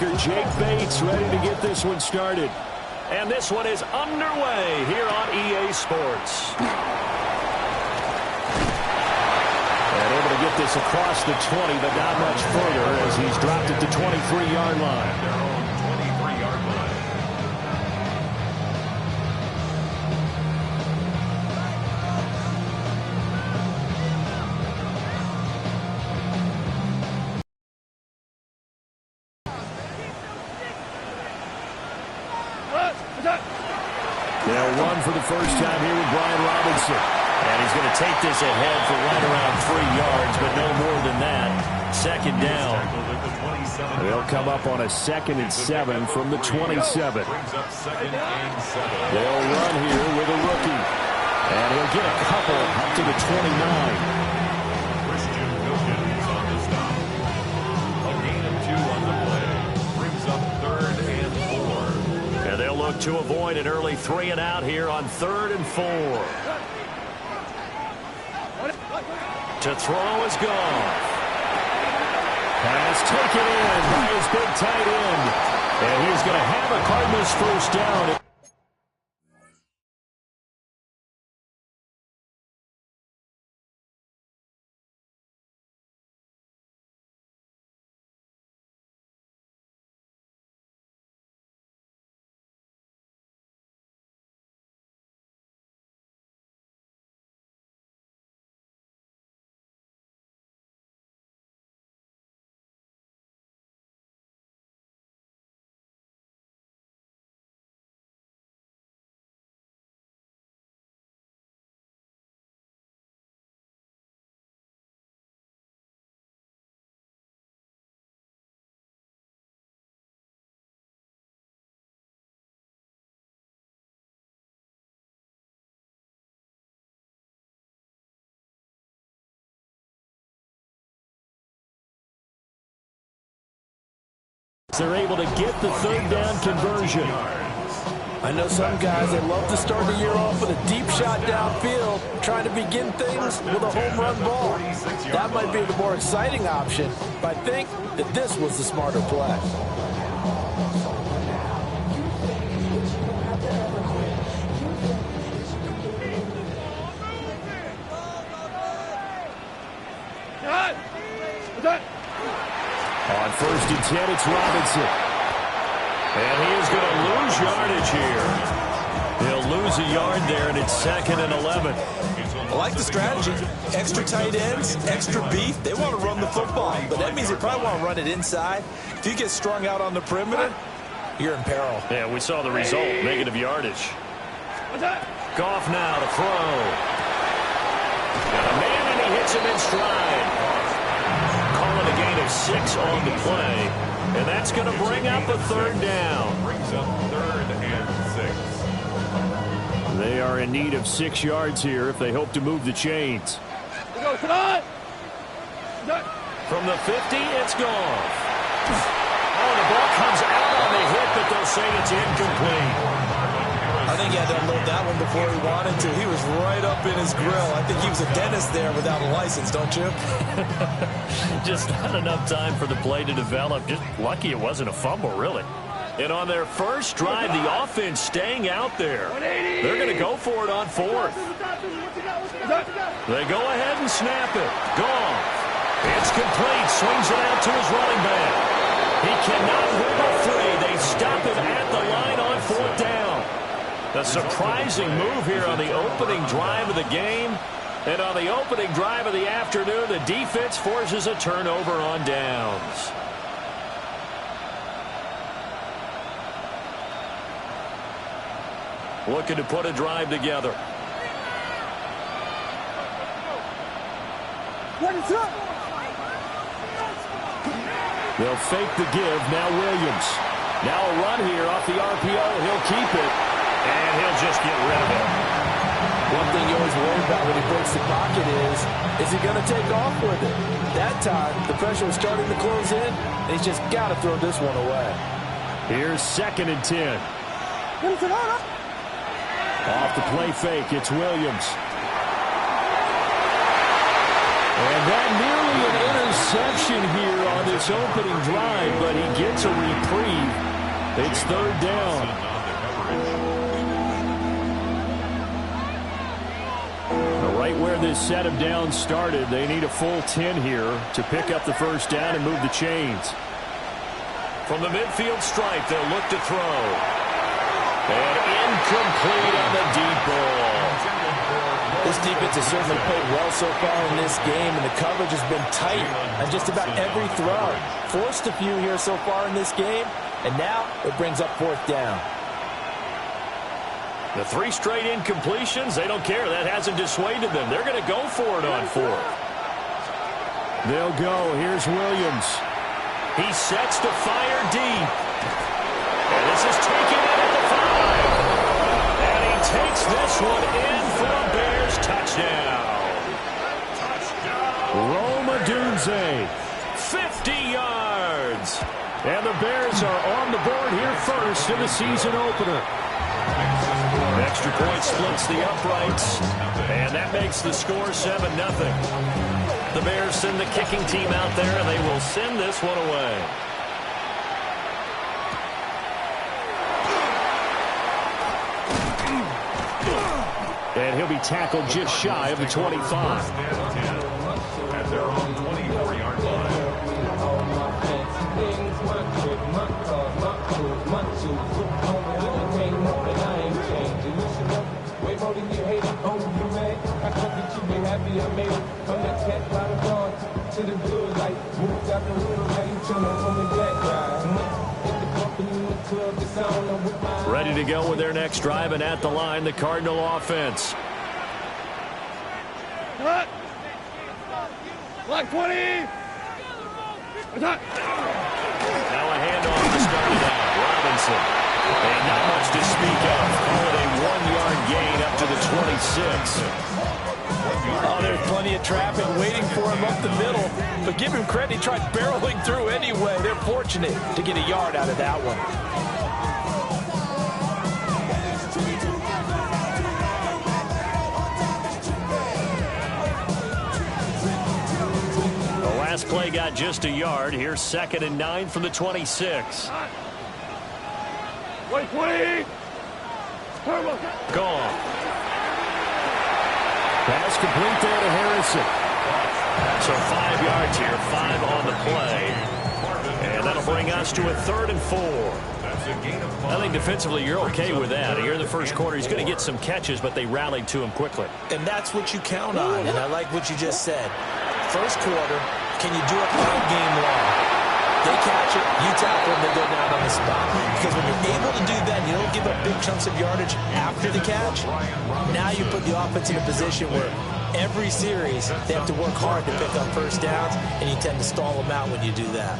kicker Jake Bates ready to get this one started. And this one is underway here on EA Sports. And able to get this across the 20, but not much further as he's dropped at the 23-yard line. Their own 23-yard line. They'll run for the first time here with Brian Robinson. And he's going to take this ahead for right around 3 yards, but no more than that. Second down. They'll come up on a 2nd and 7 from the 27. They'll run here with a rookie. And he'll get a couple up to the 29. To avoid an early 3 and out here on 3rd and 4. To throw is gone. Pass taken in by his big tight end. And he's going to have a Cardinals first down. They're able to get the 3rd down conversion. I know some guys, they love to start the year off with a deep shot downfield, trying to begin things with a home run ball. That might be the more exciting option, but I think that this was the smarter play. On 1st and 10, it's Robinson. And he is going to lose yardage here. He'll lose a yard there, and it's 2nd and 11. I like the strategy. Extra tight ends, extra beef. They want to run the football, but that means they probably want to run it inside. If you get strung out on the perimeter, you're in peril. Yeah, we saw the result, negative yardage. Goff now to throw. Got a man, and he hits him in stride. Calling a gain of 6 on the play. And that's going to bring up a 3rd down. Brings up 3rd and 6. They are in need of 6 yards here if they hope to move the chains. From the 50, it's gone. Oh, the ball comes out on the hit, but they'll say it's incomplete. I think he had to unload that one before he wanted to. He was right up in his grill. I think he was a dentist there without a license, don't you? Just not enough time for the play to develop. Just lucky it wasn't a fumble, really. And on their first drive, the offense staying out there. They're going to go for it on 4th. They go ahead and snap it. Gone. It's complete. Swings it out to his running back. He cannot wiggle free. They stop him at the line on 4th down. A surprising move here on the opening drive of the game. And on the opening drive of the afternoon, the defense forces a turnover on downs. Looking to put a drive together. They'll fake the give. Now Williams. Now a run here off the RPO. He'll keep it. And he'll just get rid of it. One thing you always worry about when he breaks the pocket is he going to take off with it? That time, the pressure was starting to close in, and he's just got to throw this one away. Here's 2nd and 10. Off the play fake, it's Williams. And that nearly an interception here on this opening drive, but he gets a reprieve. It's third down. Right where this set of downs started, they need a full 10 here to pick up the first down and move the chains. From the midfield stripe, they'll look to throw. And incomplete on the deep ball. This defense has certainly played well so far in this game, and the coverage has been tight on just about every throw. Forced a few here so far in this game, and now it brings up fourth down. The 3 straight incompletions, they don't care. That hasn't dissuaded them. They're going to go for it on fourth. They'll go. Here's Williams. He sets to fire deep. And this is taken in at the 5. And he takes this one in for a Bears touchdown. Rome Odunze, 50 yards. And the Bears are on the board here first in the season opener. Extra point splits the uprights, and that makes the score 7-0. The Bears send the kicking team out there, and they will send this one away. And he'll be tackled just shy of the 25. At their own 24-yard line. Ready to go with their next drive, and at the line, the Cardinal offense. Block 20. Now a handoff to start it out. Robinson. And not much to speak of. Call it a 1-yard gain up to the 26. Oh, there's plenty of traffic waiting for him up the middle. But give him credit, he tried barreling through anyway. They're fortunate to get a yard out of that one. The last play got just a yard. Here's 2nd and 9 from the 26. Wait. Gone. Pass complete there to Harrison. So 5 yards here, 5 on the play. And that'll bring us to a 3rd and 4. I think defensively you're okay with that. Here in the first quarter, he's going to get some catches, but they rallied to him quickly. And that's what you count on, and I like what you just said. First quarter, can you do it all game long? They catch it, you tackle them, they go down on the spot. Because when you're able to do that, you don't give up big chunks of yardage after the catch. Now you put the offense in a position where every series they have to work hard to pick up first downs, and you tend to stall them out when you do that.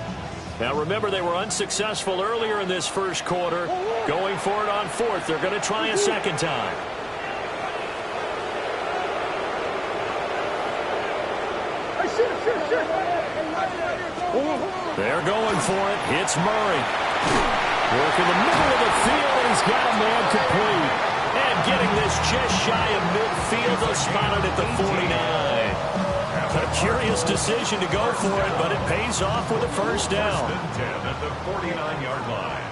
Now remember, they were unsuccessful earlier in this first quarter. Going for it on 4th. They're going to try a second time. They're going for it. It's Murray. Work in the middle of the field, and he's got a man complete. And getting this just shy of midfield, they'll spot it at the 49. A curious decision to go for it, but it pays off with a first down. 10 at the 49-yard line.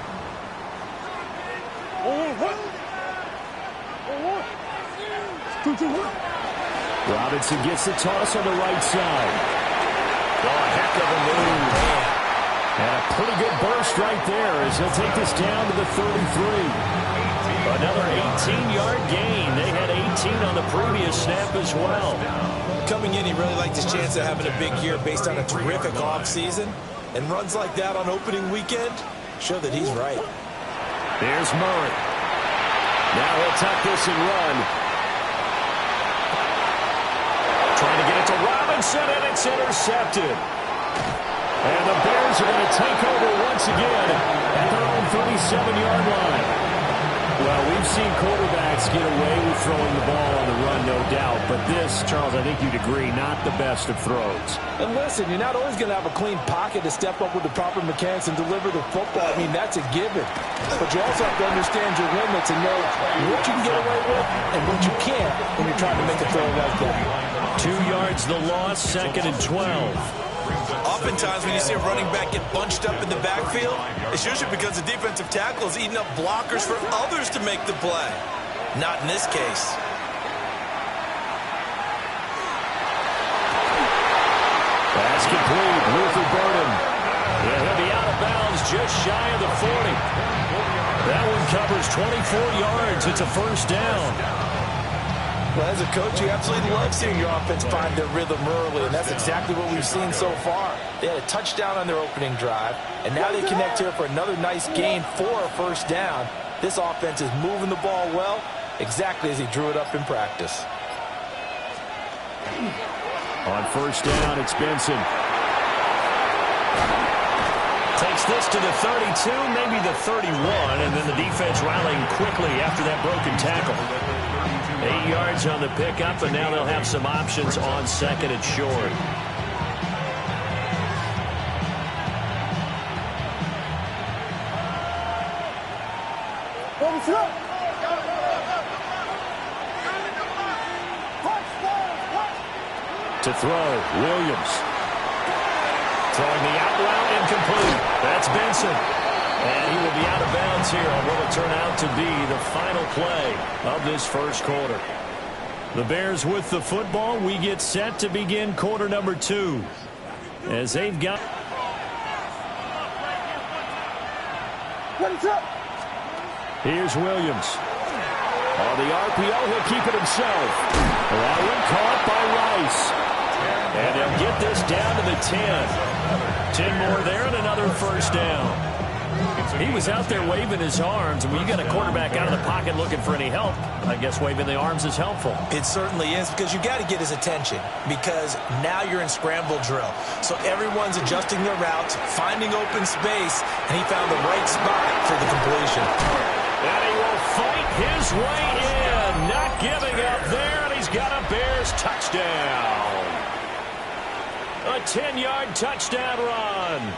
Robinson gets the toss on the right side. Oh, a heck of a move. And a pretty good burst right there as he'll take this down to the 33. Another 18-yard gain. They had 18 on the previous snap as well. Coming in, he really liked his chance of having a big year based on a terrific offseason. And runs like that on opening weekend show that he's right. There's Murray. Now he'll tuck this and run. Trying to get it to Robinson, and it's intercepted. And the Bears are going to take over once again at their own 37-yard line. Well, we've seen quarterbacks get away with throwing the ball on the run, no doubt. But this, Charles, I think you'd agree, not the best of throws. And listen, you're not always going to have a clean pocket to step up with the proper mechanics and deliver the football. I mean, that's a given. But you also have to understand your limits and know what you can get away with and what you can't when you're trying to make a throw like that. 2 yards the loss, 2nd and 12. Oftentimes when you see a running back get bunched up in the backfield, it's usually because the defensive tackle is eating up blockers for others to make the play. Not in this case. Pass complete. Luther Burden. Yeah, he'll be out of bounds just shy of the 40. That one covers 24 yards. It's a first down. Well, as a coach, you absolutely love seeing your offense find their rhythm early, and that's exactly what we've seen so far. They had a touchdown on their opening drive, and now they connect here for another nice gain for a first down. This offense is moving the ball well, exactly as he drew it up in practice. On first down, it's Benson. Takes this to the 32, maybe the 31, and then the defense rallying quickly after that broken tackle. 8 yards on the pickup, and now they'll have some options on second and short. To throw, Williams. Throwing the out route, incomplete. That's Benson. And he will be out of bounds here on what will turn out to be the final play of this first quarter. The Bears with the football. We get set to begin quarter number 2. As they've got... Here's Williams. On the RPO, he'll keep it himself. That one caught by Rice. And they'll get this down to the 10. 10 more there and another first down. He was out there waving his arms, and when you got a quarterback out of the pocket looking for any help, I guess waving the arms is helpful. It certainly is, because you got to get his attention, because now you're in scramble drill. So everyone's adjusting their routes, finding open space, and he found the right spot for the completion. And he will fight his way in, not giving up there, and he's got a Bears touchdown. A 10-yard touchdown run.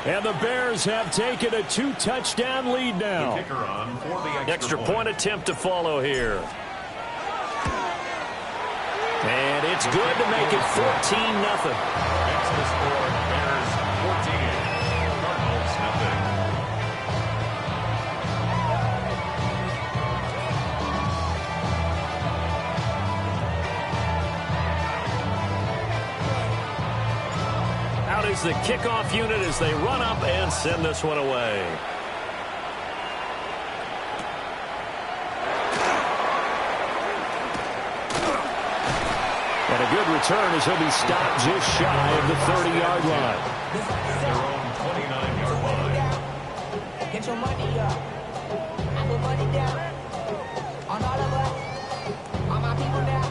And the Bears have taken a 2-touchdown lead now. The kicker on for the extra point attempt to follow here. And it's good to make it 14-0. That's the score. Bears 14. Cardinals nothing. Out is the kickoff unit as they run up and send this one away. And a good return as he'll be stopped just shy of the 30-yard line. Their own 29-yard line. Get your money up. I put money down. On all of us. On my people now.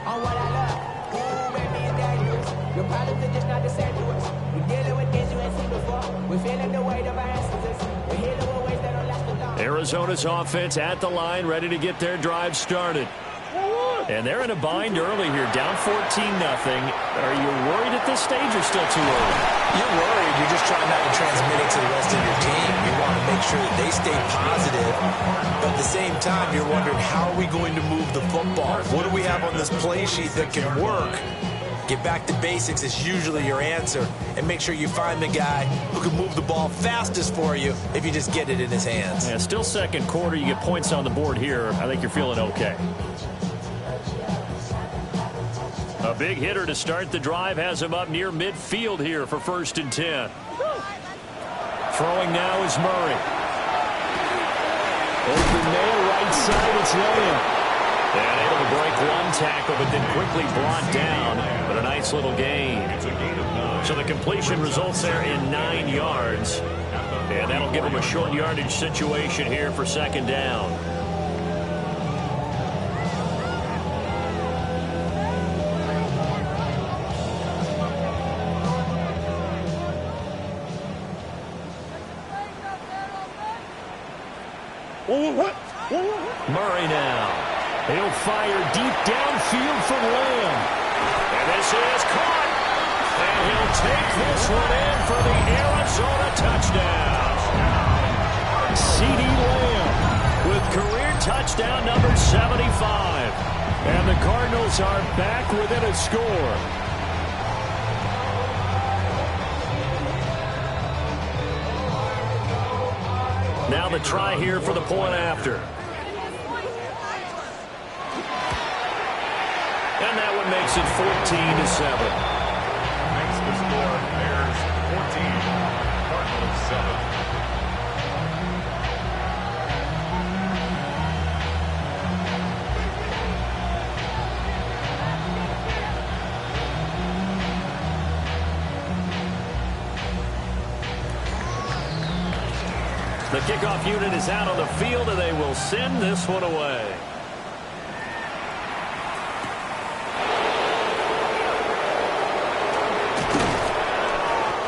On what I love. Ooh, baby, it's dangerous. Your problems are just not the same to us. We're dealing with things you ain't seen before. We're feeling the weight of our ancestors. We're healing with ways that don't last for long. Arizona's offense at the line, ready to get their drive started. And they're in a bind early here, down 14-0. Are you worried at this stage or still too early? You're worried. You're just trying not to transmit it to the rest of your team. You want to make sure that they stay positive. But at the same time, you're wondering, how are we going to move the football? What do we have on this play sheet that can work? Get back to basics is usually your answer. And make sure you find the guy who can move the ball fastest for you if you just get it in his hands. Yeah, still second quarter. You get points on the board here. I think you're feeling okay. A big hitter to start the drive has him up near midfield here for 1st and 10. Throwing now is Murray. Open nail right side, it's Lamb. And able to break one tackle, but then quickly brought down. But a nice little gain. It's a gain of 9. So the completion results there in 9 yards. And that'll give him a short yardage situation here for 2nd down. Murray now. He'll fire deep downfield from Lamb. And this is caught. And he'll take this one in for the Arizona touchdown. C.D. Lamb with career touchdown number 75. And the Cardinals are back within a score. Now the try here for the point after. And that one makes it 14-7. Makes the score Bears 14, Cardinals 7. The kickoff unit is out on the field, and they will send this one away.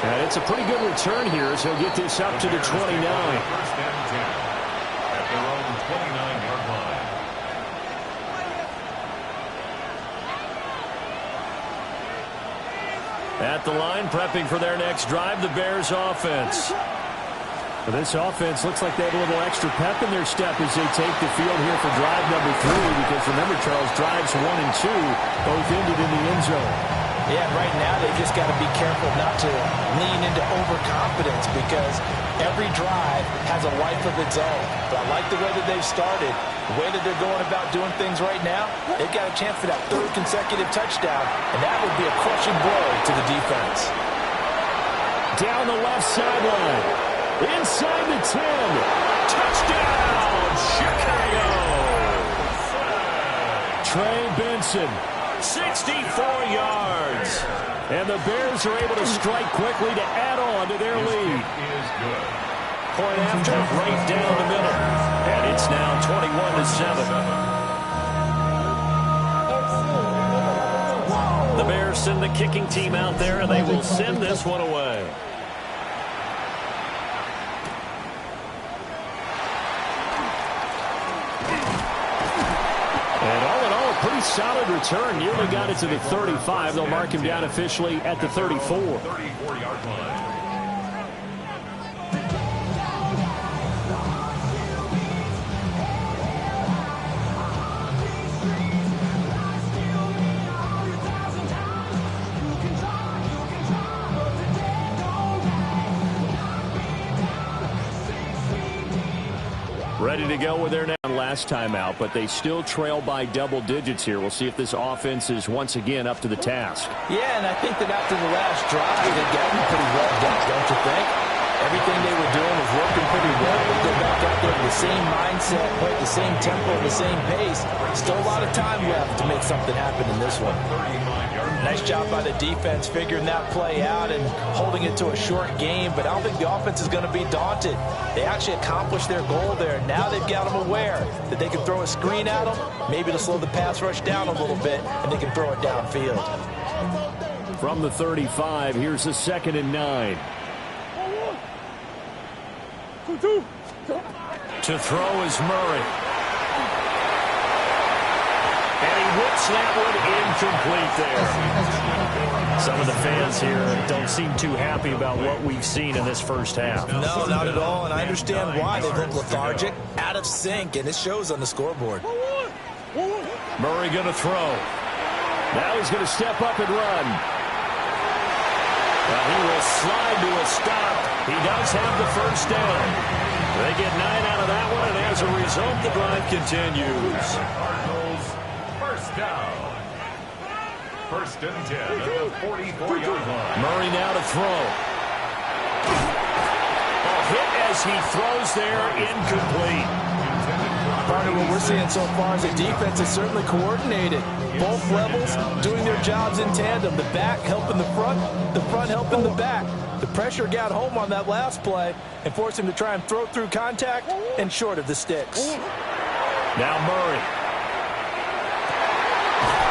And it's a pretty good return here, so he'll get this up to the 29. First and 10 at their own 29-yard line. At the line, prepping for their next drive, the Bears offense. Well, this offense looks like they have a little extra pep in their step as they take the field here for drive number 3, because remember, Charles, drives 1 and 2 both ended in the end zone. Yeah, right now they just got to be careful not to lean into overconfidence, because every drive has a life of its own. But I like the way that they've started, the way that they're going about doing things right now. They've got a chance for that 3rd consecutive touchdown, and that would be a crushing blow to the defense. Down the left sideline. Inside the 10. Touchdown, Chicago. Trey Benson, 64 yards. And the Bears are able to strike quickly to add on to their lead. Is good. Point after, right down the middle. And it's now 21-7. The Bears send the kicking team out there, and they will send this one away. And all in all, a pretty solid return. Nearly got it to the 35. They'll mark him down officially at the 34. 34-yard line. Ready to go with their last time out, but they still trail by double digits here. We'll see if this offense is once again up to the task. Yeah, and I think that after the last drive, they got them pretty well done, don't you think? Everything they were doing was working pretty well. They go back out there with the same mindset, play at the same tempo, the same pace. Still a lot of time left to make something happen in this one. Nice job by the defense figuring that play out and holding it to a short game, but I don't think the offense is going to be daunted. They actually accomplished their goal there. Now they've got them aware that they can throw a screen at them, maybe to slow the pass rush down a little bit, and they can throw it downfield. From the 35, here's the 2nd and 9. To throw is Murray. And he whips that one incomplete there. Some of the fans here don't seem too happy about what we've seen in this first half. No, not at all, and I understand why. They look lethargic, out of sync, and it shows on the scoreboard. Murray going to throw. Now he's going to step up and run. Well, he will slide to a stop. He does have the first down. They get 9 out of that one, and as a result, the drive continues. Cardinals, first down. 1st and 10 at the 44-yard line. Murray now to throw. A hit as he throws there, incomplete. Partner, what we're seeing so far is the defense is certainly coordinated. Both levels doing their jobs in tandem. The back helping the front helping the back. The pressure got home on that last play and forced him to try and throw through contact and short of the sticks. Now Murray.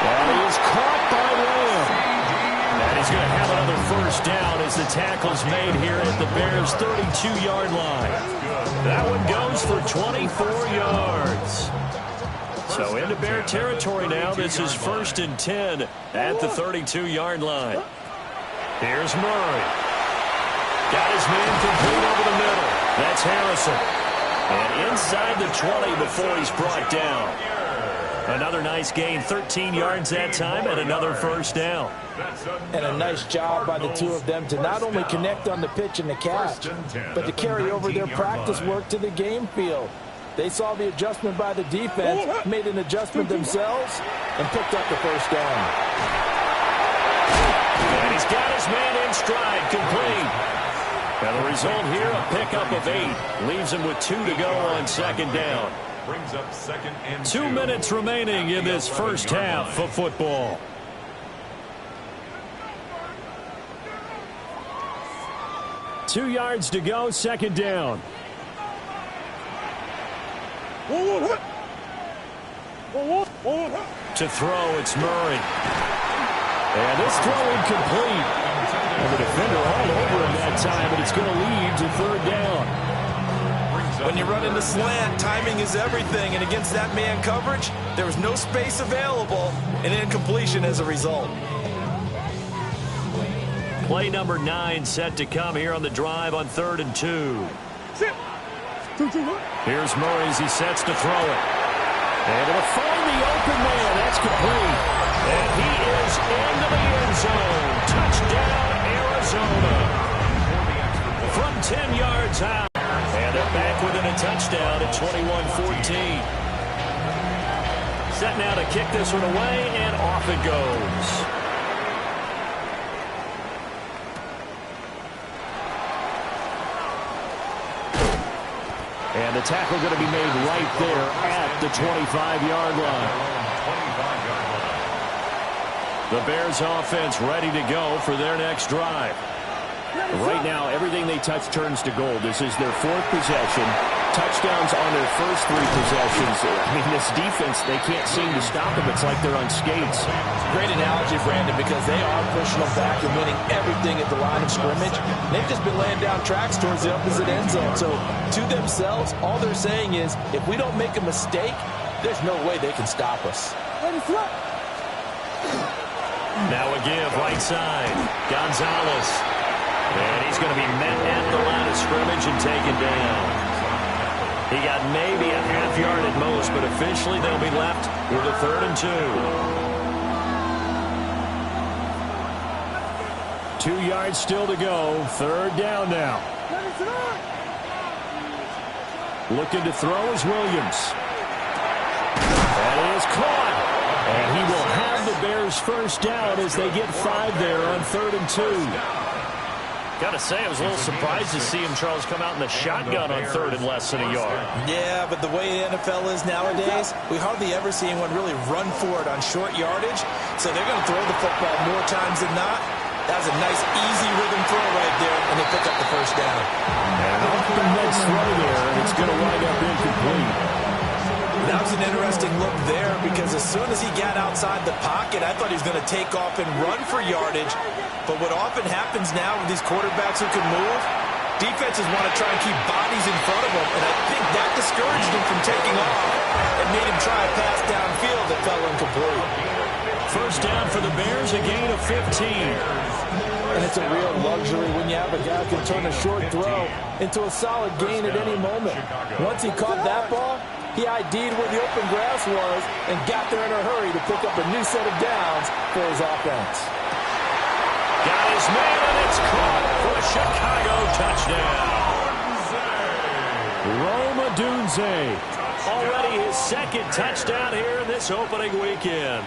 And he is caught by Lamb. And he's going to have another first down as the tackle's made here at the Bears' 32-yard line. That one goes for 24 yards. So into Bear territory now. This is 1st and 10 at the 32-yard line. Here's Murray. Got his man complete over the middle. That's Harrison. And inside the 20 before he's brought down. Another nice gain, 13 yards that time, and another first down. And a nice job by the two of them to not only connect on the pitch and the catch, but to carry over their practice work to the game field. They saw the adjustment by the defense, made an adjustment themselves, and picked up the first down. And he's got his man in stride, complete. And the result here, a pickup of 8. Leaves him with 2 to go on second down. Brings up second and 2 minutes remaining in this first half of football. Two yards to go, second down. To throw, it's Murray. And this throw incomplete. And the defender all over him that time, but it's going to lead to third down. When you run into slant, timing is everything, and against that man coverage, there was no space available, and incompletion as a result. Play number 9 set to come here on the drive on 3rd and 2. Here's Murray as he sets to throw it. Able to find the open man. That's complete. And he is into the end zone. Touchdown, Arizona. From 10 yards out. And they're back within a touchdown at 21-14. Set now to kick this one away, and off it goes. And the tackle going to be made right there at the 25-yard line. The Bears offense ready to go for their next drive. Right now, everything they touch turns to gold. This is their 4th possession. Touchdowns on their first 3 possessions. I mean, this defense, they can't seem to stop them. It's like they're on skates. Great analogy, Brandon, because they are pushing them back and winning everything at the line of scrimmage. They've just been laying down tracks towards the opposite end zone. So, to themselves, all they're saying is, if we don't make a mistake, there's no way they can stop us. Now a give, right side. Gonzalez. And he's going to be met at the line of scrimmage and taken down. He got maybe a half yard at most, but officially they'll be left with a 3rd and 2. 2 yards still to go. 3rd down now. Looking to throw is Williams. That is caught. And he will have the Bears first down as they get 5 there on 3rd and 2. Got to say, I was a little surprised to see him, Charles, come out in the shotgun on 3rd and less than a yard. Yeah, but the way the NFL is nowadays, we hardly ever see anyone really run for it on short yardage. So they're going to throw the football more times than not. That was a nice, easy rhythm throw right there, and they pick up the first down. And off the next throw there, and it's going to wind up incomplete. That was an interesting look there because as soon as he got outside the pocket, I thought he was going to take off and run for yardage. But what often happens now with these quarterbacks who can move, defenses want to try and keep bodies in front of them, and I think that discouraged him from taking off and made him try a pass downfield that fell incomplete. First down for the Bears, a gain of 15. And it's a real luxury when you have a guy who can turn a short throw into a solid gain at any moment. Once he caught that ball, he ID'd where the open grass was and got there in a hurry to pick up a new set of downs for his offense. Got his man, and it's caught for a Chicago touchdown. Rome Odunze, already his 2nd touchdown here in this opening weekend.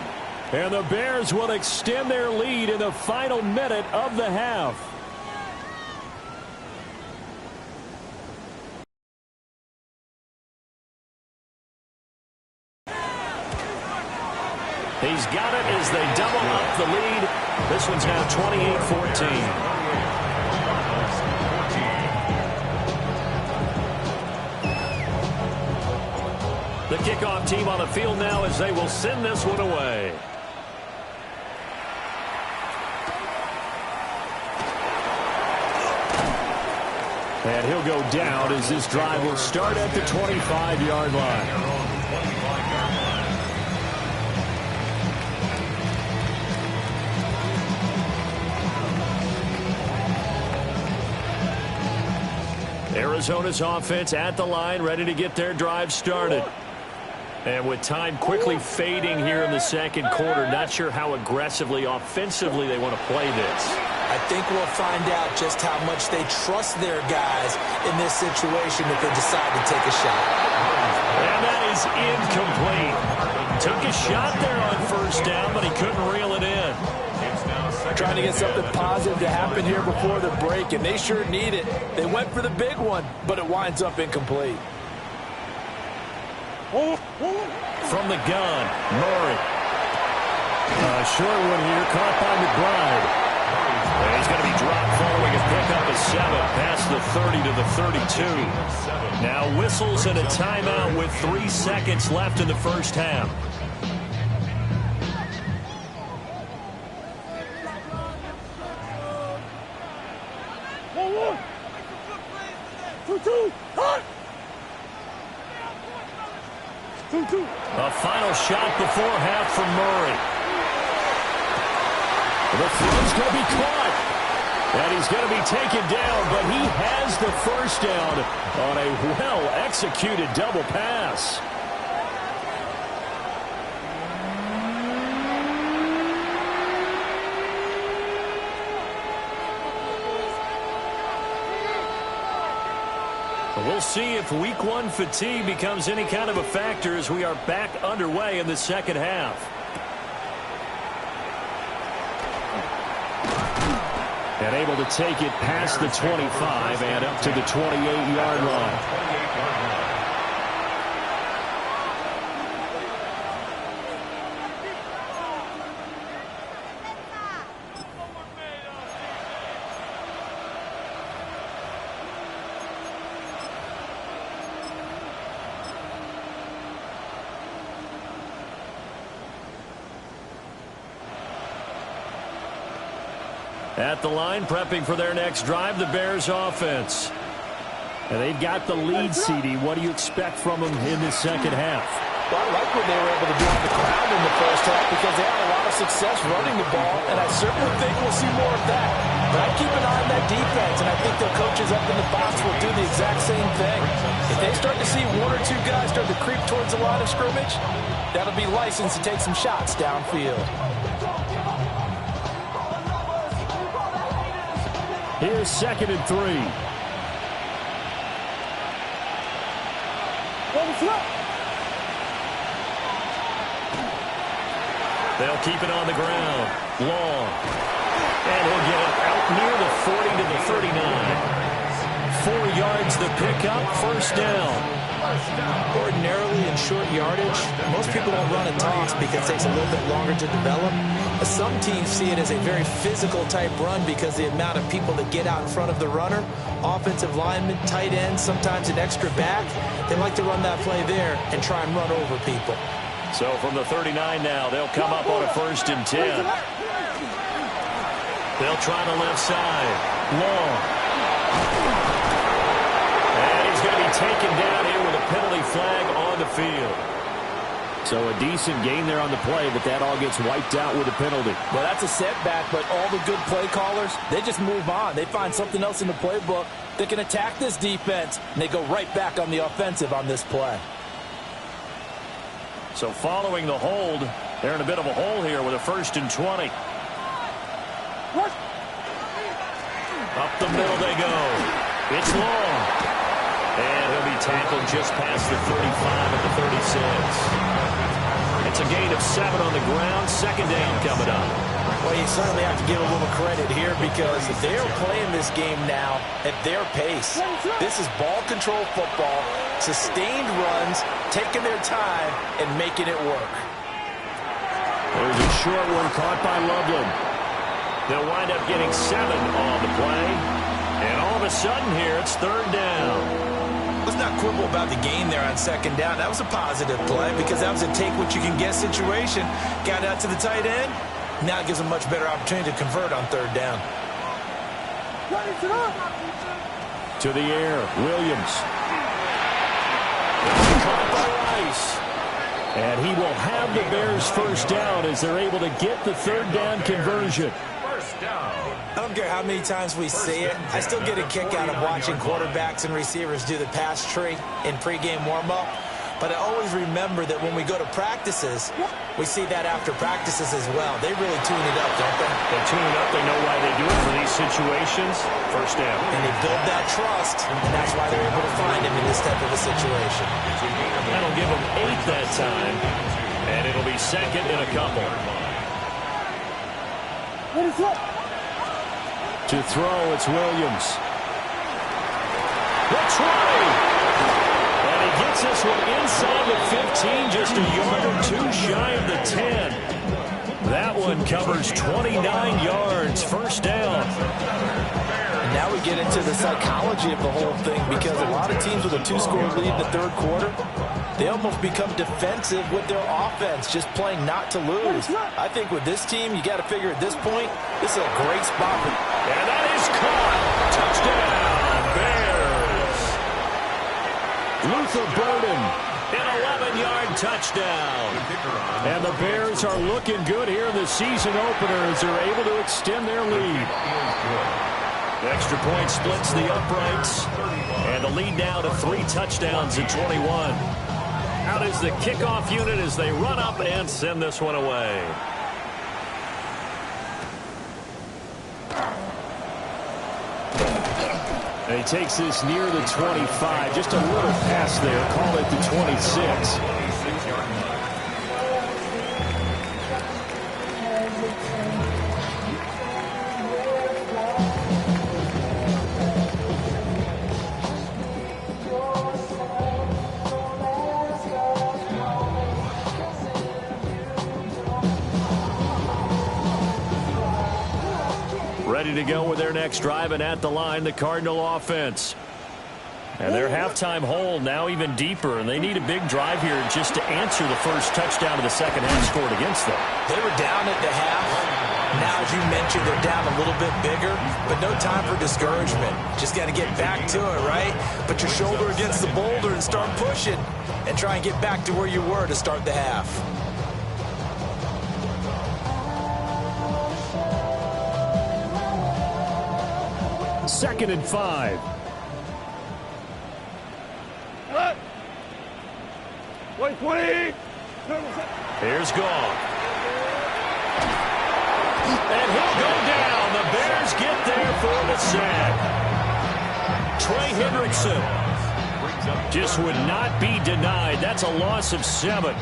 And the Bears will extend their lead in the final minute of the half. He's got it as they double up the lead. This one's now 28-14. The kickoff team on the field now as they will send this one away. And he'll go down as this drive will start at the 25-yard line. Arizona's offense at the line, ready to get their drive started. And with time quickly fading here in the second quarter, not sure how aggressively, offensively they want to play this. I think we'll find out just how much they trust their guys in this situation if they decide to take a shot. And that is incomplete. Took a shot there on first down, but he couldn't reel it in. Trying to get something positive to happen here before the break, and they sure need it. They went for the big one, but it winds up incomplete. From the gun, Murray. Short one here, caught by McBride. And he's going to be dropped following a pickup of 7 past the 30 to the 32. Now whistles and a timeout with 3 seconds left in the first half. A final shot before half from Murray. The throw's going to be caught. And he's going to be taken down, but he has the first down on a well-executed double pass. We'll see if week 1 fatigue becomes any kind of a factor as we are back underway in the second half. And able to take it past the 25 and up to the 28-yard line. At the line, prepping for their next drive, the Bears offense. And they've got the lead, CD. What do you expect from them in the second half? Well, I like what they were able to do on the ground in the first half because they had a lot of success running the ball, and I certainly think we'll see more of that. But I keep an eye on that defense, and I think their coaches up in the box will do the exact same thing. If they start to see 1 or 2 guys start to creep towards the line of scrimmage, that'll be license to take some shots downfield. Here's 2nd and 3. They'll keep it on the ground. Long. And he'll get it out near the 40 to the 39. 4 yards the pickup, first down. Ordinarily in short yardage, most people don't run a toss because it takes a little bit longer to develop. But some teams see it as a very physical type run because the amount of people that get out in front of the runner, offensive linemen, tight ends, sometimes an extra back, they like to run that play there and try and run over people. So from the 39 now, they'll come up on a 1st and 10. They'll try the left side. Long. And he's going to be taken down here with a penalty flag on the field. So a decent gain there on the play, but that all gets wiped out with a penalty. Well, that's a setback, but all the good play callers, they just move on. They find something else in the playbook that can attack this defense, and they go right back on the offensive on this play. So following the hold, they're in a bit of a hole here with a 1st and 20. Up the middle they go. It's long. And he'll be tackled just past the 35 at the 36. It's a gain of 7 on the ground. 2nd down coming up. Well, you certainly have to give a little credit here because they're playing this game now at their pace. This is ball control football, sustained runs, taking their time, and making it work. There's a short one caught by Loveland. They'll wind up getting 7 on the play. And all of a sudden here, it's 3rd down. Let's not quibble about the gain there on 2nd down. That was a positive play because that was a take-what-you-can-get situation. Got out to the tight end. Now it gives them a much better opportunity to convert on 3rd down. To the air, Williams. Caught by Rice. And he will have the Bears' 1st down as they're able to get the 3rd down conversion. I don't care how many times we see it. I still get a kick out of watching quarterbacks and receivers do the pass tree in pregame warm-up. But I always remember that when we go to practices, we see that after practices as well. They really tune it up, don't they? They tune it up. They know why they do it for these situations. First down. And they build that trust, and that's why they're able to find him in this type of a situation. That'll give them 8 that time, and it'll be second in a couple. To throw, it's Williams. That's right. And he gets this one inside the 15, just a yard or 2 shy of the 10. That one covers 29 yards, first down. And now we get into the psychology of the whole thing, because a lot of teams with a 2-score lead in the third quarter, they almost become defensive with their offense, just playing not to lose. I think with this team, you got to figure at this point, this is a great spot for. And that is caught. Touchdown, Bears. Luther Burden, an 11-yard touchdown. And the Bears are looking good here in the season opener as they're able to extend their lead. The extra point splits the uprights, and the lead now to 3 touchdowns at 21. Out is the kickoff unit as they run up and send this one away. And he takes this near the 25, just a little pass there, call it the 26. Ready to go with their next drive, and at the line, the Cardinal offense. And their halftime hole now even deeper, and they need a big drive here just to answer the first touchdown of the second half scored against them. They were down at the half. Now, as you mentioned, they're down a little bit bigger, but no time for discouragement. Just got to get back to it, right? Put your shoulder against the boulder and start pushing, and try and get back to where you were to start the half. Second and 5. Here's Goff. And he'll go down. The Bears get there for the sack. Trey Hendrickson just would not be denied. That's a loss of 7.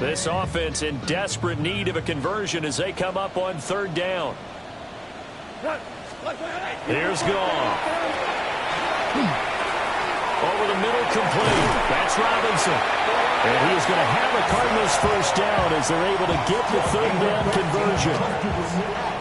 This offense in desperate need of a conversion as they come up on third down. Here's Goff. Over the middle, complete. That's Robinson. And he is going to have a Cardinals first down as they're able to get the third down conversion.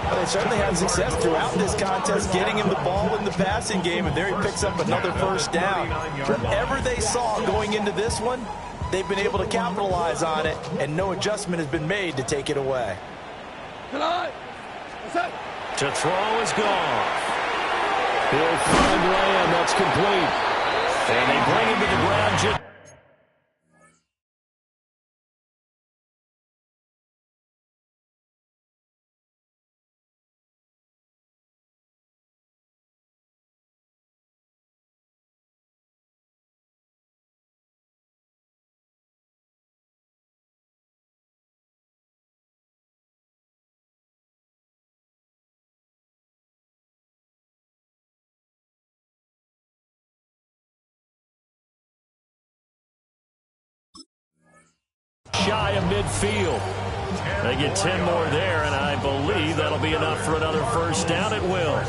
Well, they certainly had success throughout this contest, getting him the ball in the passing game, and there he picks up another first down. Whatever they saw going into this one, they've been able to capitalize on it, and no adjustment has been made to take it away. To throw is Goff. He'll find Lamb. That's complete. And they bring him to the ground. Shy of midfield. They get 10 more there, and I believe that'll be enough for another first down. It will.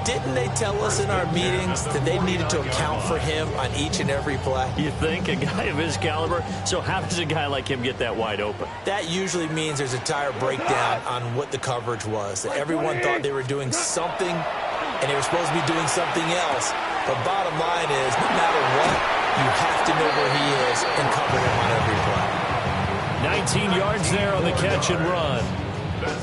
Didn't they tell us in our meetings that they needed to account for him on each and every play? You think? A guy of his caliber? So how does a guy like him get that wide open? That usually means there's a tire breakdown on what the coverage was. That everyone thought they were doing something, and they were supposed to be doing something else. But bottom line is, no matter what, you have to know where he is and cover him on every play. 19 yards there on the catch and run.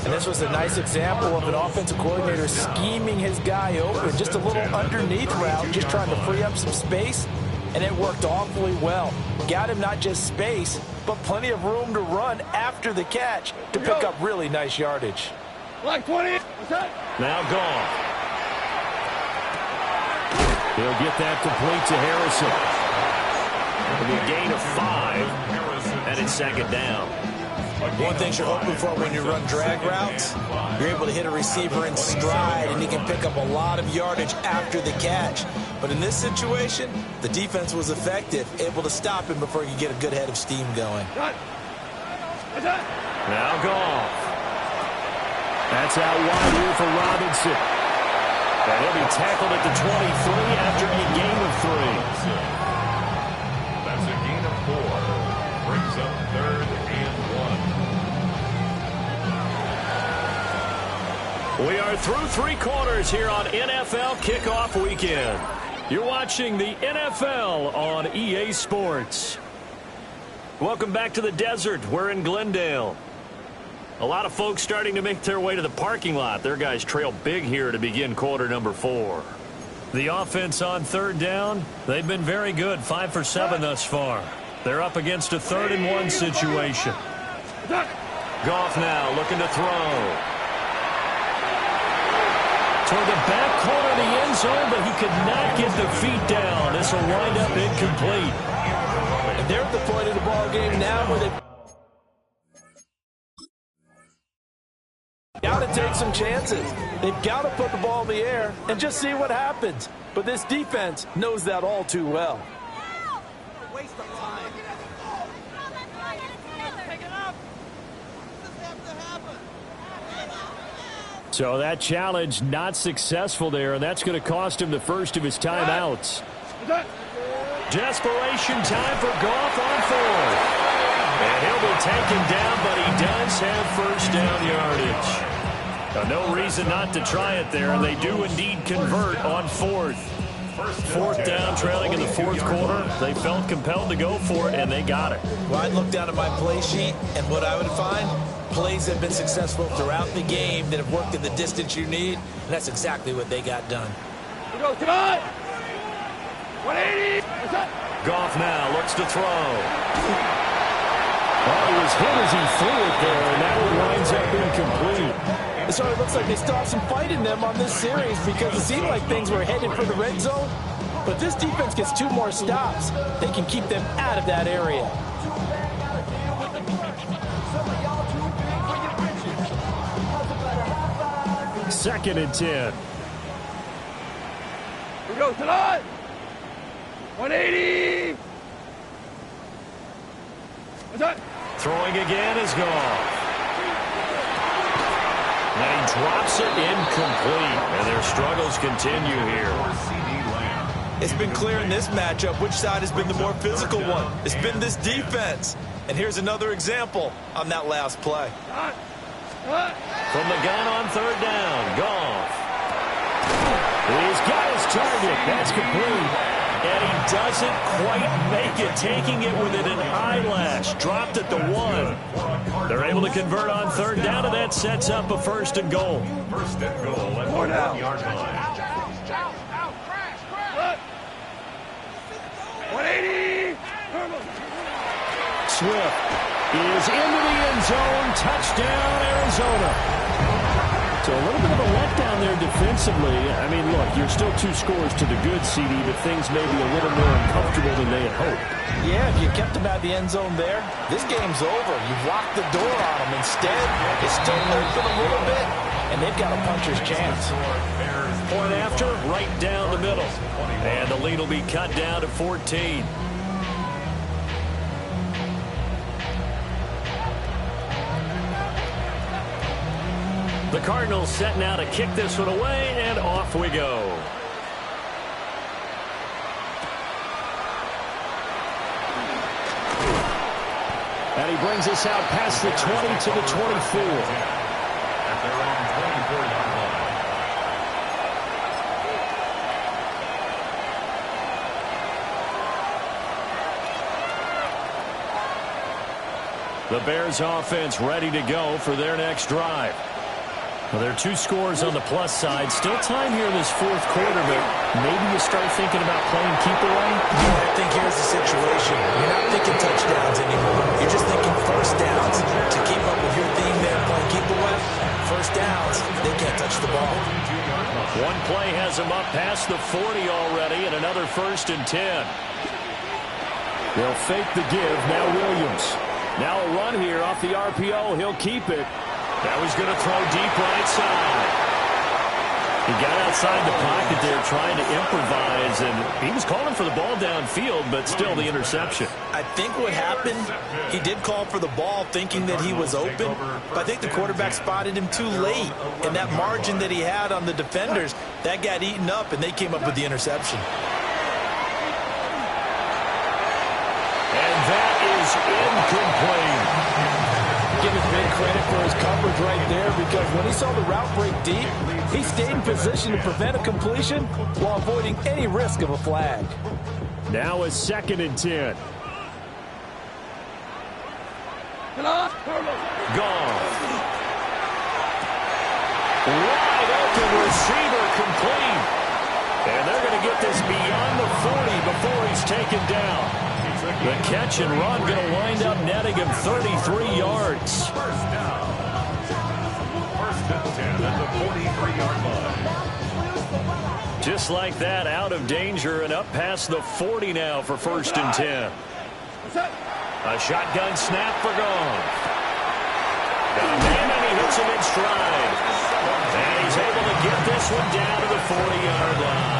And this was a nice example of an offensive coordinator scheming his guy open. Just a little underneath route, just trying to free up some space, and it worked awfully well. Got him not just space, but plenty of room to run after the catch to pick up really nice yardage. Like 20. Now gone. He'll get that complete to Harrison. It'll be a gain of 5, and it's second down. One thing you're hoping for when you run drag routes, you're able to hit a receiver in stride, and he can pick up a lot of yardage after the catch. But in this situation, the defense was effective, able to stop him before he could get a good head of steam going. Now Goff. That's out wide here for Robinson. And he'll be tackled at the 23 after a gain of 3. That's a gain of 4. Brings up 3rd and 1. We are through 3 quarters here on NFL Kickoff Weekend. You're watching the NFL on EA Sports. Welcome back to the desert. We're in Glendale. A lot of folks starting to make their way to the parking lot. Their guys trail big here to begin quarter number 4. The offense on 3rd down, they've been very good, 5 for 7 thus far. They're up against a 3rd and 1 situation. Goff now looking to throw. Toward the back corner of the end zone, but he could not get the feet down. This will wind up incomplete. And they're at the point of the ball game now where they got to take some chances. They've got to put the ball in the air and just see what happens. But this defense knows that all too well. Waste of time. So that challenge not successful there, and that's going to cost him the first of his timeouts. Desperation time for Goff on 4th. And he'll be taken down, but he does have first down yardage. Now, no reason not to try it there, and they do indeed convert on 4th. 4th down, trailing in the 4th quarter. They felt compelled to go for it, and they got it. Well, I'd look down at my play sheet, and what I would find, plays have been successful throughout the game that have worked in the distance you need, and that's exactly what they got done. We go, come on! 180! Goff now looks to throw. Oh, he was hit as he threw it there, and that one winds up incomplete. So it looks like they still have some fight in them on this series because it seemed like things were headed for the red zone. But this defense gets 2 more stops. They can keep them out of that area. Second and 10. We go, tonight! 180! Throwing again is Goff. And he drops it incomplete. And their struggles continue here. It's been clear in this matchup which side has been the more physical one. It's been this defense. And here's another example on that last play. From the gun on 3rd down, Goff. He's got his target. That's complete. And he doesn't quite make it, taking it within an eyelash. Dropped at the 1. They're able to convert on 3rd down, and that sets up a 1st and goal. 1st and goal at the 1-yard line. 180! Swift is into the end zone. Touchdown, Arizona. So a little bit of a letdown there defensively. I mean, look, you're still 2 scores to the good, CD, but things may be a little more uncomfortable than they had hoped. Yeah, if you kept them out of the end zone there, this game's over. You've locked the door on them. Instead, it's still open a little bit, and they've got a puncher's chance. Point after, right down the middle. And the lead will be cut down to 14. The Cardinals set now to kick this one away, and off we go. And he brings us out past the 20 to the 24. At their own 24-yard line. The Bears offense ready to go for their next drive. Well, there are 2 scores on the plus side. Still time here in this fourth quarter, but maybe you start thinking about playing keep away? Yeah, I think here's the situation. You're not thinking touchdowns anymore. You're just thinking first downs. To keep up with your theme there, playing keep away, first downs, they can't touch the ball. One play has him up past the 40 already, and another 1st and 10. They'll fake the give. Now Williams. Now a run here off the RPO. He'll keep it. Now he's going to throw deep right side. He got outside the pocket there trying to improvise, and he was calling for the ball downfield, but still the interception. I think what happened, he did call for the ball thinking that he was open, but I think the quarterback spotted him too late, and that margin that he had on the defenders, that got eaten up, and they came up with the interception. And that is incomplete. Give him big credit for his coverage right there, because when he saw the route break deep, he stayed in position to prevent a completion while avoiding any risk of a flag. Now a 2nd and 10. Gone. Wide open receiver complete. And they're going to get this beyond the 40 before he's taken down. The catch and run going to wind up netting him 33 yards. First down. 1st and 10 at the 43-yard line. Just like that, out of danger and up past the 40 now for 1st and 10. A shotgun snap for Gone. Got a man and he hits him in stride. And he's able to get this one down to the 40-yard line.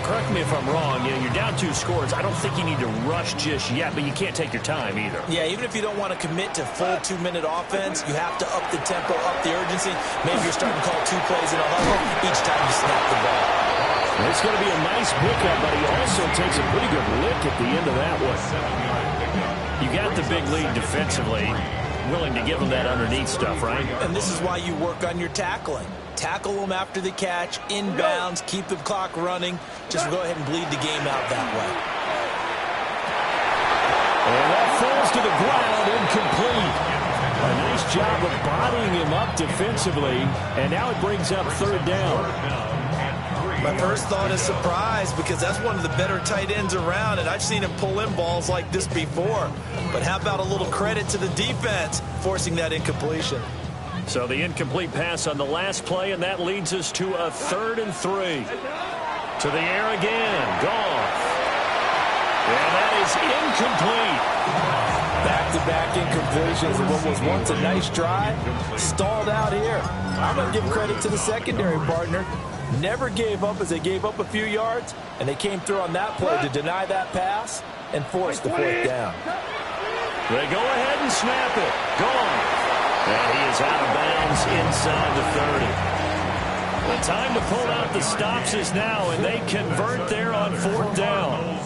Correct me if I'm wrong, you're down 2 scores. I don't think you need to rush just yet, but you can't take your time either. Yeah, even if you don't want to commit to full 2-minute offense, you have to up the tempo, up the urgency. Maybe you're starting to call 2 plays in a huddle each time you snap the ball. It's going to be a nice pickup, but he also takes a pretty good lick at the end of that one. You got the big lead defensively, willing to give him that underneath stuff, right? And this is why you work on your tackling. Tackle them after the catch, inbounds, keep the clock running. Just go ahead and bleed the game out that way. And that falls to the ground, incomplete. A nice job of bodying him up defensively, and now it brings up 3rd down. My first thought is surprise, because that's one of the better tight ends around, and I've seen him pull in balls like this before. But how about a little credit to the defense forcing that incompletion? So the incomplete pass on the last play, and that leads us to a 3rd and 3. To the air again. Goff. And that is incomplete. Back-to-back incompletions of what was once a nice drive. Stalled out here. I'm going to give credit to the secondary partner. Never gave up as they gave up a few yards, and they came through on that play to deny that pass and force the 4th down. They go ahead and snap it. Goff. And he is out of bounds inside the 30. The time to pull out the stops is now, and they convert there on 4th down.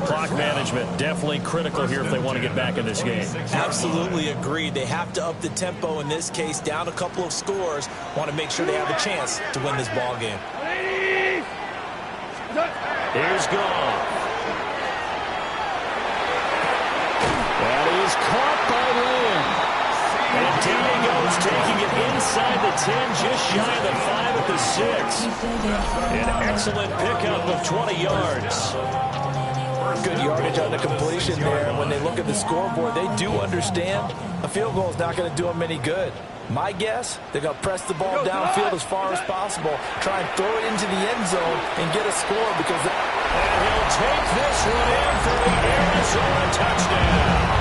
Clock management definitely critical here if they want to get back in this game. Absolutely agreed. They have to up the tempo in this case, down a couple of scores. Want to make sure they have a chance to win this ball game. Here's Goff. That is caught by Lamb. And Diego's taking it inside the 10, just shy of the 5 at the 6. An excellent pickup of 20 yards. Good yardage on the completion there. When they look at the scoreboard, they do understand a field goal is not going to do them any good. My guess, they're going to press the ball downfield as far as possible, try and throw it into the end zone and get a score because... And he'll take this one in for the Arizona touchdown.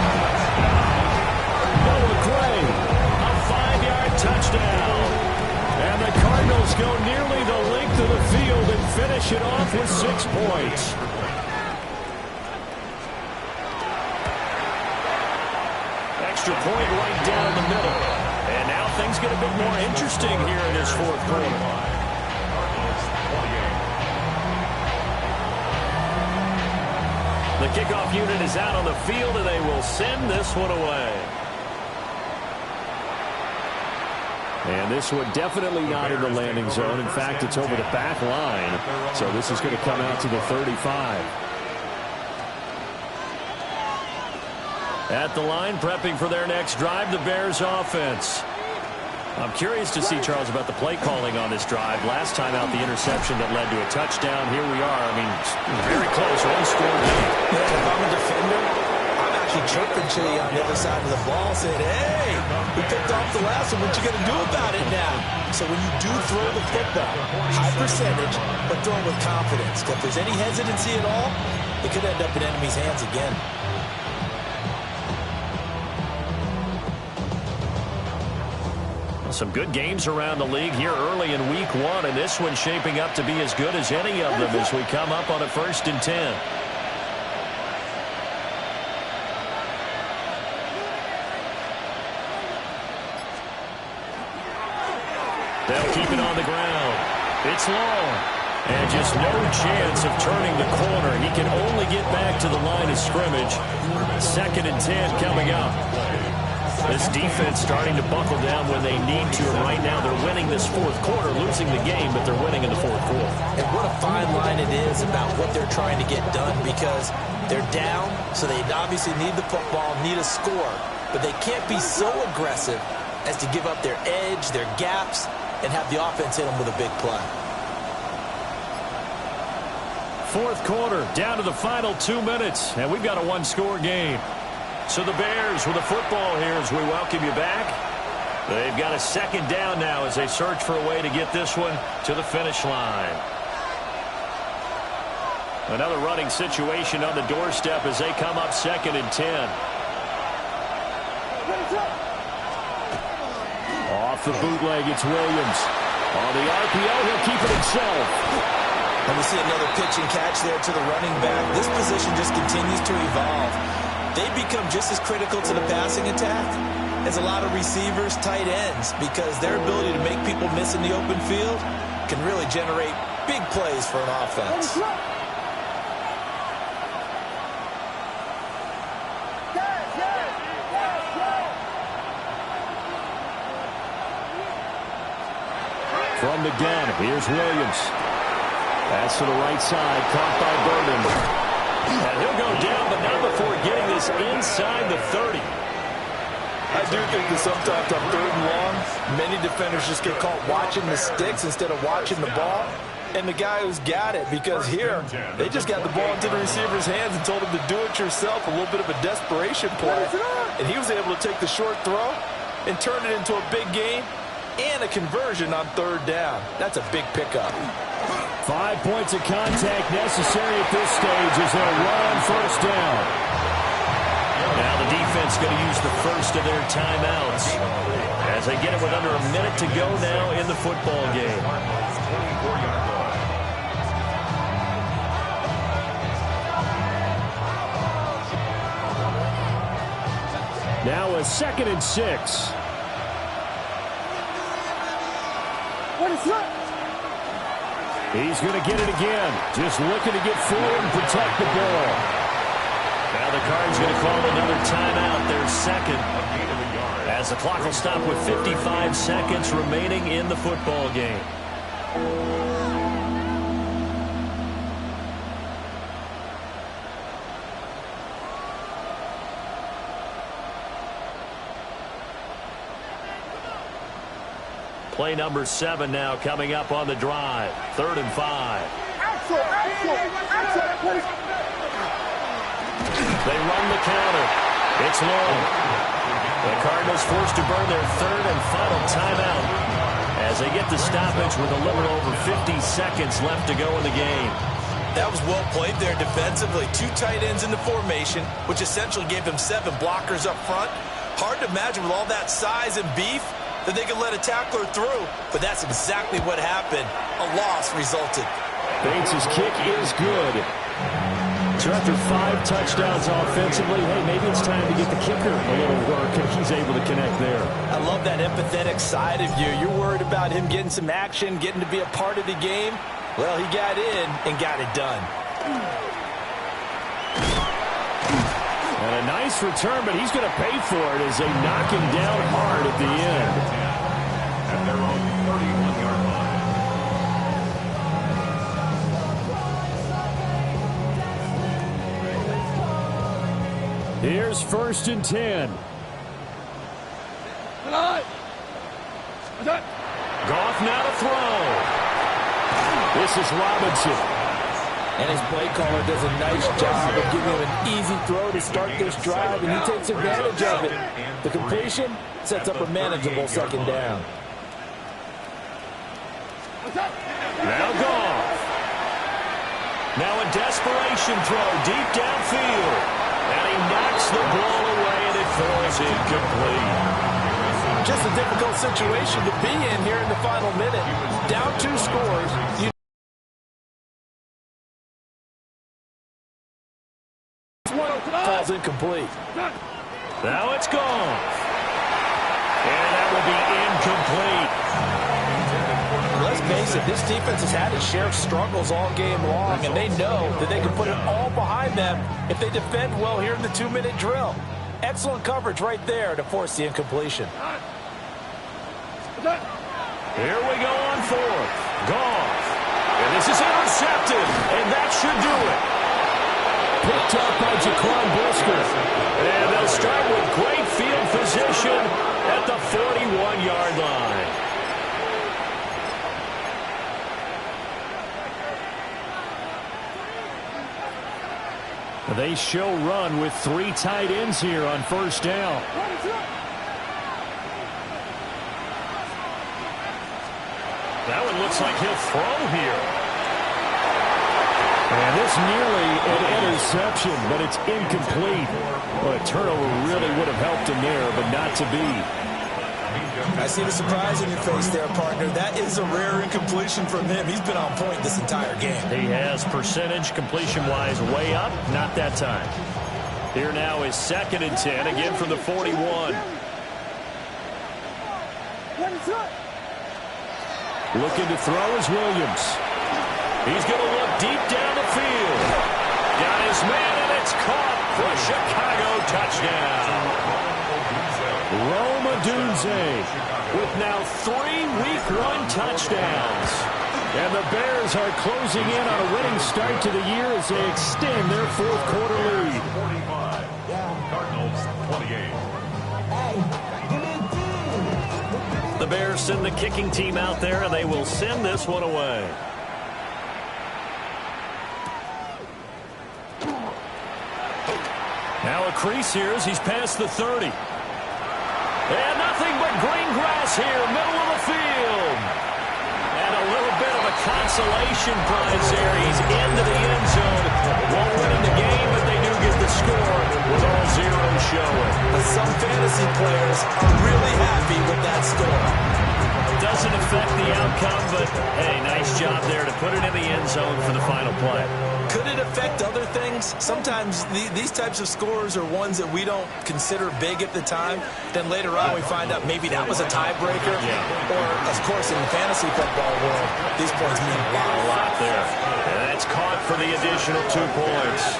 A 5-yard touchdown. And the Cardinals go nearly the length of the field and finish it off with 6 points. Extra point right down the middle. And now things get a bit more interesting here in this 4th quarter. The kickoff unit is out on the field, and they will send this one away. And this one definitely not in the landing zone. In fact, it's over the back line. So this is going to come out to the 35. At the line, prepping for their next drive, the Bears offense. I'm curious to see, Charles, about the play calling on this drive. Last time out, the interception that led to a touchdown. Here we are. I mean, very close. One-score game. Yeah, if I'm a defender, I'm actually chirping to you on the other side of the ball, saying, hey, we picked off the last one. What you going to do about it now? So when you do throw the football, high percentage, but throw it with confidence. If there's any hesitancy at all, it could end up in enemy's hands again. Some good games around the league here early in week 1, and this one's shaping up to be as good as any of them as we come up on a 1st and 10. They'll keep it on the ground. It's long. And just no chance of turning the corner. He can only get back to the line of scrimmage. 2nd and 10 coming up. This defense starting to buckle down when they need to. And right now they're winning this 4th quarter, losing the game, but they're winning in the 4th quarter. And what a fine line it is about what they're trying to get done, because they're down, so they obviously need the football, need a score. But they can't be so aggressive as to give up their edge, their gaps, and have the offense hit them with a big play. 4th quarter, down to the final 2 minutes, and we've got a one-score game. So the Bears with the football here as we welcome you back. They've got a 2nd down now as they search for a way to get this one to the finish line. Another running situation on the doorstep as they come up 2nd and 10. Off the bootleg, it's Williams. On the RPO, he'll keep it himself. And we see another pitch and catch there to the running back. This position just continues to evolve. They become just as critical to the passing attack as a lot of receivers, tight ends, because their ability to make people miss in the open field can really generate big plays for an offense. From the gun, here's Williams. Pass to the right side, caught by Burden. And he'll go down, but not before getting this inside the 30. I do think that sometimes on 3rd and long, many defenders just get caught watching the sticks instead of watching the ball. And the guy who's got it, because here, they just got the ball into the receiver's hands and told him to do it yourself, a little bit of a desperation play. And he was able to take the short throw and turn it into a big gain and a conversion on 3rd down. That's a big pickup. 5 points of contact necessary at this stage as they'll run on 1st down. Now the defense going to use the first of their timeouts as they get it with under a minute to go now in the football game. Now a 2nd and 6. What is that? He's going to get it again. Just looking to get forward and protect the ball. Now the Cardinals going to call another timeout, their 2nd. As the clock will stop with 55 seconds remaining in the football game. Play number 7 now coming up on the drive. 3rd and 5. They run the counter. It's long. The Cardinals forced to burn their 3rd and final timeout as they get the stoppage with a little over 50 seconds left to go in the game. That was well played there defensively. 2 tight ends in the formation, which essentially gave them 7 blockers up front. Hard to imagine with all that size and beef that they could let a tackler through, but that's exactly what happened. A loss resulted. Bates' kick is good. So after 5 touchdowns offensively, hey, maybe it's time to get the kicker a little work, and he's able to connect there. I love that empathetic side of you. You're worried about him getting some action, getting to be a part of the game. Well, he got in and got it done. And a nice return, but he's going to pay for it as they knock him down hard at the end. At their own 31-yard line. Here's 1st and 10. Goff now to throw. This is Robinson. And his play caller does a nice job of giving him an easy throw to start this drive, and he takes advantage of it. The completion sets up a manageable 2nd down. Now Goff. Now a desperation throw deep downfield. And he knocks the ball away, and it falls incomplete. Just a difficult situation to be in here in the final minute. Down 2 scores. Falls incomplete. Now it's gone. And that will be incomplete. Let's face it, this defense has had its share of struggles all game long, and they know that they can put it all behind them if they defend well here in the 2-minute drill. Excellent coverage right there to force the incompletion. Here we go on 4th. Goff. And this is intercepted, and that should do it. Picked up by Jaquan Brisker. And they'll start with great field position at the 41-yard line. They show run with 3 tight ends here on 1st down. That one looks like he'll throw here. And this nearly an interception, but it's incomplete. Well, a turnover really would have helped him there, but not to be. I see the surprise in your face there, partner. That is a rare incompletion from him. He's been on point this entire game. He has percentage completion-wise way up, not that time. Here now is 2nd and 10, again from the 41. Looking to throw is Williams. He's going to look deep down the field. Got his man, and it's caught for a Chicago touchdown. Rome Odunze with now 3 Week 1 touchdowns. And the Bears are closing in on a winning start to the year as they extend their 4th quarter lead. 45. Cardinals 28. The Bears send the kicking team out there, and they will send this one away. Now a crease here as he's past the 30. And nothing but green grass here, middle of the field. And a little bit of a consolation prize there. He's into the end zone. Won't win in the game, but they do get the score with all zeros showing. But some fantasy players are really happy with that score. Doesn't affect the outcome, but, hey, nice job there to put it in the end zone for the final play. Could it affect other things? Sometimes these types of scores are ones that we don't consider big at the time. Then later on we find out maybe that was a tiebreaker. Yeah. Or, of course, in the fantasy football world, these points mean a lot there. And that's caught for the additional 2 points.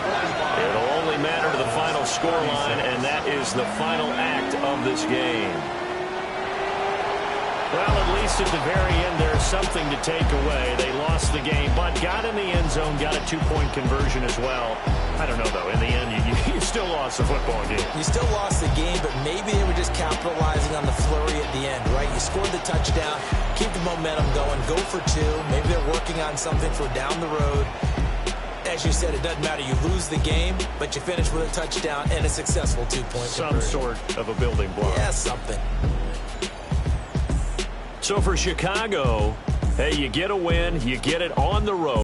It'll only matter to the final scoreline, and that is the final act of this game. Well, at least at the very end, there's something to take away. They lost the game, but got in the end zone, got a 2-point conversion as well. I don't know, though. In the end, you still lost the football game. You still lost the game, but maybe they were just capitalizing on the flurry at the end, right? You scored the touchdown, keep the momentum going, go for 2. Maybe they're working on something for down the road. As you said, it doesn't matter. You lose the game, but you finish with a touchdown and a successful 2-point conversion. Some sort of a building block. Yeah, something. So for Chicago, hey, you get a win, you get it on the road.